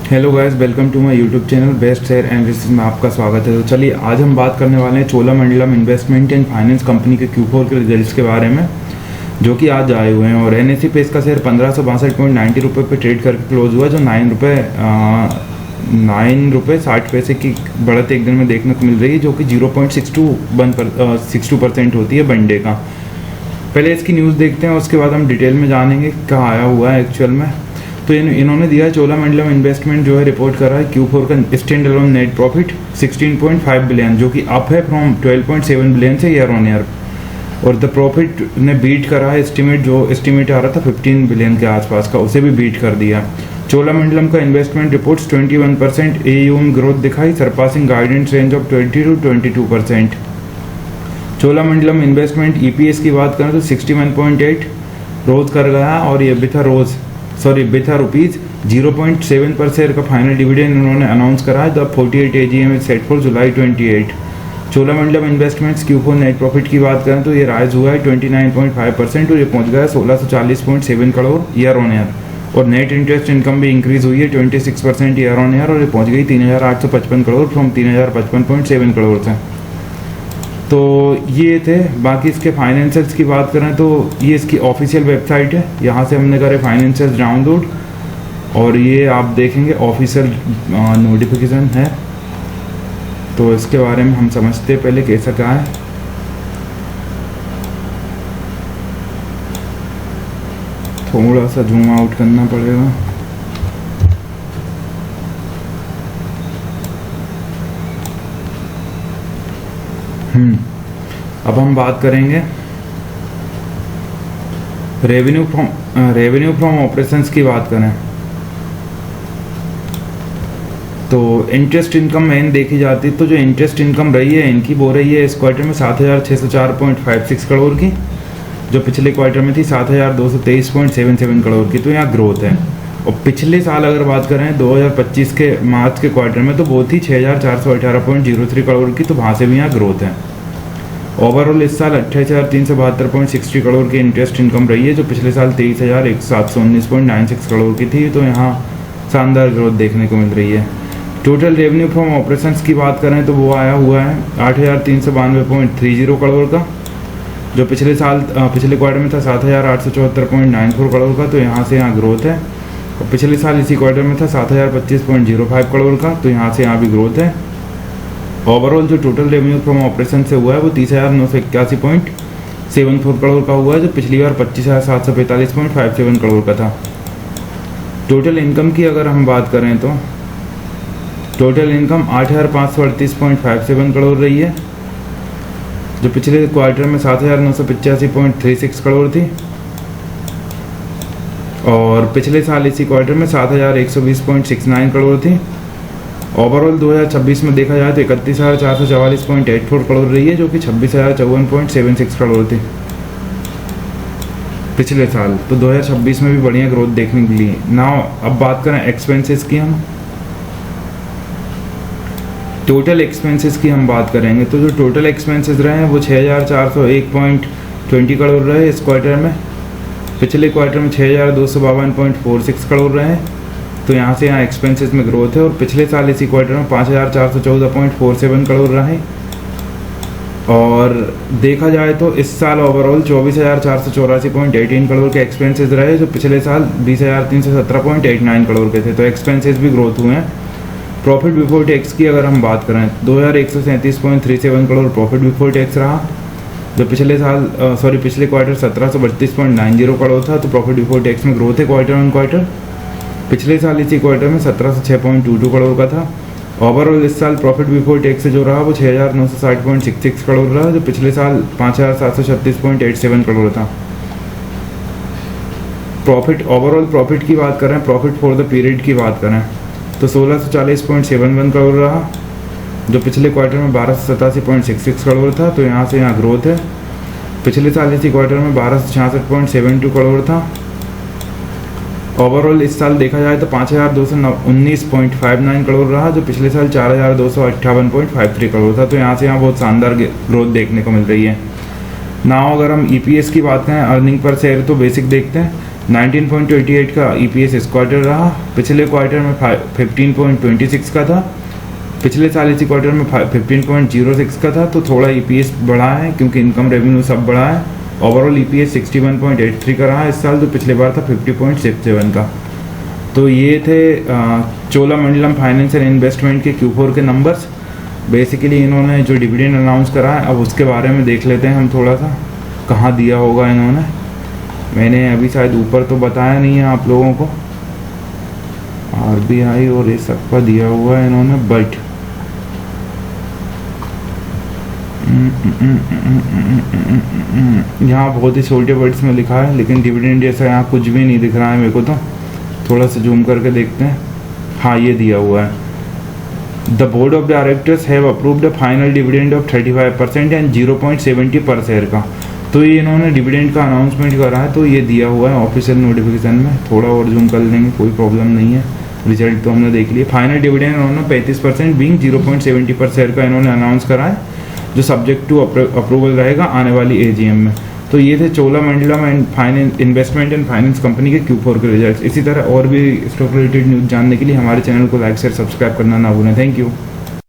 Hello guys, welcome to my YouTube channel best share analysis में आपका स्वागत है। तो चलिए आज हम बात करने वाले हैं Cholamandalam investment and finance company के Q4 के रिजल्ट्स के बारे में, जो कि आज आए हुए हैं। और NSE पे इसका शेयर 1562.90 रुपये पर ट्रेड करके क्लोज हुआ, जो 9 रुपये 60 पैसे की बढ़त एक दिन में देखने को मिल रही है, जो कि 0.62% होती है वन डे का। पहले इसकी न्यूज़ देखते हैं, उसके बाद हम डिटेल में जानेंगे क्या आया हुआ है एक्चुअल में। तो इन्होंने दिया है, चोलामंडलम इन्वेस्टमेंट जो है रिपोर्ट कर रहा है Q4 का stand alone net profit 16.5 billion, जो कि अप है फ्रॉम 12.7 बिलियन से ईयर ऑन ईयर। और द प्रॉफिट ने बीट करा है एस्टिमेट, जो एस्टिमेट आ रहा था 15 बिलियन के आसपास का, उसे भी बीट कर दिया। चोलामंडलम का इन्वेस्टमेंट रिपोर्ट्स 21% AUM ग्रोथ दिखाई, surpassing guidance range of 20 to 22%। Cholamandalam investment EPS की बात करें तो 61.8 रोज कर गया, और ये बिथा रुपीज़ 0.7 पर शेयर का फाइनल डिविडेंड इन्होंने अनाउंस करा है। The 48 AGM is set for July 28। Cholamandalam investments Q4 net profit की बात करें तो ये राइज हुआ है 29.5%, और ये पहुंच गया 1640.7 करोड़ ईयर ऑन ईयर। और नेट इंटरेस्ट इनकम भी इंक्रीज हुई है 26% ईयर ऑन ईयर, और ये पहुंच गई 3855 करोड़ फ्रॉम 3055.7 करोड़ से। तो ये थे। बाकी इसके फाइनेंशियल्स की बात करें तो ये इसकी ऑफिशियल वेबसाइट है, यहाँ से हमने करे फाइनेंशियल्स डाउनलोड, और ये आप देखेंगे ऑफिशियल नोटिफिकेशन है। तो इसके बारे में हम समझते हैं पहले कैसा क्या है। थोड़ा सा जूम आउट करना पड़ेगा। अब हम बात करेंगे रेवेन्यू फ्रॉम ऑपरेशंस की बात करें तो इंटरेस्ट इनकम मेन देखी जाती है। तो जो इंटरेस्ट इनकम रही है इनकी, वो रही है इस क्वार्टर में 7604.56 करोड़ की, जो पिछले क्वार्टर में थी 7223.77 करोड़ की। तो यहाँ ग्रोथ है। और पिछले साल अगर बात करें 2025 के मार्च के क्वार्टर में, तो वो थी 6418.03 करोड़ की, तो वहाँ से भी यहाँ ग्रोथ है। ओवरऑल इस साल 28,372.60 करोड़ की इंटरेस्ट इनकम रही है, जो पिछले साल 23,719.96 करोड़ की थी। तो यहाँ शानदार ग्रोथ देखने को मिल रही है। टोटल रेवेन्यू फ्रॉम ऑपरेशंस की बात करें तो वो आया हुआ है 8,392.30 करोड़ का, जो पिछले क्वार्टर में था 7,874.94 करोड़ का। तो यहाँ से यहाँ ग्रोथ है। और पिछले साल इसी क्वार्टर में था 7,025.05 करोड़ का, तो यहाँ से यहाँ भी ग्रोथ है। ओवरऑल जो टोटल रेवेन्यू फ्रॉम ऑपरेशन से हुआ है वो 30,981.74 करोड़ का हुआ है, जो पिछली बार 25,745.57 करोड़ का था। टोटल इनकम की अगर हम बात करें तो टोटल इनकम 8,538.57 करोड़ रही है, जो पिछले क्वार्टर में 7,985.36 करोड़ थी। और पिछले साल इसी क्वार्टर में 7,120.69 करोड़ थी। ओवरऑल 2026 में देखा जाए तो 31,444.84 करोड़ रही है, जो कि 26,054.76 करोड़ थी पिछले साल। तो 2026 में भी बढ़िया ग्रोथ देखने के लिए। नाउ अब बात करें एक्सपेंसेस की, हम टोटल एक्सपेंसेस की हम बात करेंगे तो जो टोटल एक्सपेंसेस रहे हैं वो 6,401.20 करोड़ रहे इस क्वार्टर में। पिछले क्वार्टर में 6,252.46 करोड़ रहे हैं, तो यहाँ से यहाँ एक्सपेंसेस में ग्रोथ है। और पिछले साल इसी क्वार्टर में 5,414.47 करोड़ रहे। और देखा जाए तो इस साल ओवरऑल 24,484.18 करोड़ के एक्सपेंसेस रहे, जो पिछले साल 20,317.89 करोड़ के थे। तो एक्सपेंसेस भी ग्रोथ हुए हैं। प्रॉफिट बिफोर टैक्स की अगर हम बात करें 2,137.37 करोड़ प्रॉफिट बिफोर टैक्स रहा, जो पिछले क्वार्टर 1,732.90 करोड़ था। तो प्रॉफिट बिफोर टैक्स में ग्रोथ है क्वार्टर ऑन क्वार्टर। पिछले साल इसी क्वार्टर में 1,706.22 करोड़ का था। ओवरऑल इस साल प्रॉफिट बिफोर टैक्स से जो रहा वो 6,960.66 करोड़ रहा, जो पिछले साल 5,736.87 करोड़ था। ओवरऑल प्रॉफिट की बात करें, प्रॉफिट फॉर द पीरियड की बात करें तो 1,640.71 करोड़ रहा, जो पिछले क्वार्टर में 1,287.66 करोड़ था। तो यहाँ से यहाँ ग्रोथ है। पिछले साल इसी क्वार्टर में 1,266.72 करोड़ था। ओवरऑल इस साल देखा जाए तो 5,219.59 करोड़ रहा, जो पिछले साल 4,258.53 करोड़ था। तो यहाँ से यहाँ बहुत शानदार ग्रोथ देखने को मिल रही है। नाउ अगर हम EPS की बात करें, अर्निंग पर शेयर, तो बेसिक देखते हैं 19.28 का EPS इस क्वार्टर रहा, पिछले क्वार्टर में 15.26 का था, पिछले साल इसी क्वार्टर में 15.06 का था। तो थोड़ा EPS बढ़ा है क्योंकि इनकम रेवेन्यू सब बढ़ा है। ओवरऑल EPS 61.83 का रहा इस साल, तो पिछले बार था 50.67 का। तो ये थे चोलामंडलम फाइनेंस एंड इन्वेस्टमेंट के Q4 के नंबर्स। बेसिकली इन्होंने जो डिविडेंड अनाउंस करा है, अब उसके बारे में देख लेते हैं हम थोड़ा सा, कहाँ दिया होगा इन्होंने। मैंने अभी शायद ऊपर तो बताया नहीं है आप लोगों को, RBI और ये सब का दिया हुआ है इन्होंने, बट यहाँ बहुत ही छोटे वर्ड्स में लिखा है, लेकिन डिविडेंड जैसा यहाँ कुछ भी नहीं दिख रहा है मेरे को। तो थोड़ा सा जूम करके देखते हैं। हाँ, ये दिया हुआ है, the board of directors have approved a final dividend of 35% and 0.70 पर शेयर का। तो ये इन्होंने डिविडेंड का अनाउंसमेंट करा है, तो ये दिया हुआ है ऑफिशियल नोटिफिकेशन में। थोड़ा और जूम कर लेंगे, कोई प्रॉब्लम नहीं है। रिजल्ट तो हमने देख लिया। फाइनल डिविडेंड इन्होंने 35% बीइंग 0.70 पर शेयर का इन्होंने अनाउंस करा है, जो सब्जेक्ट टू अप्रूवल रहेगा आने वाली AGM में। तो ये थे Cholamandalam and finance investment and finance company के Q4 के रिजल्ट्स। इसी तरह और भी स्टॉक रिलेटेड न्यूज़ जानने के लिए हमारे चैनल को लाइक शेयर सब्सक्राइब करना ना भूलें। Thank you.